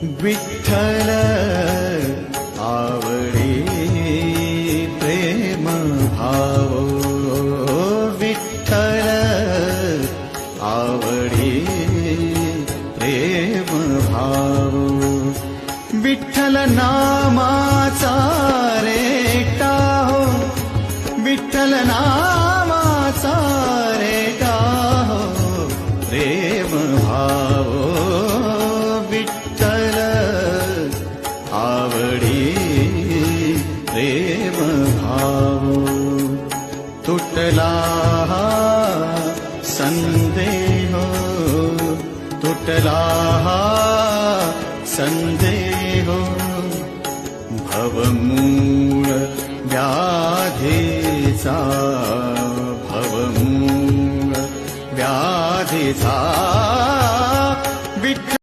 विठ्ठल आवडी प्रेम भाव, विठ्ठल आवडी प्रेम भाव, विठ्ठल नामाचा रेटा हो, विठ्ठल नामाचा रेटा हो प्रेम भाव, विठ्ठल आवडी प्रेम भाव. तुटला संदेह, तुटला संदेह, भवमूळ व्याधीचा, भवमूळ व्याधीचा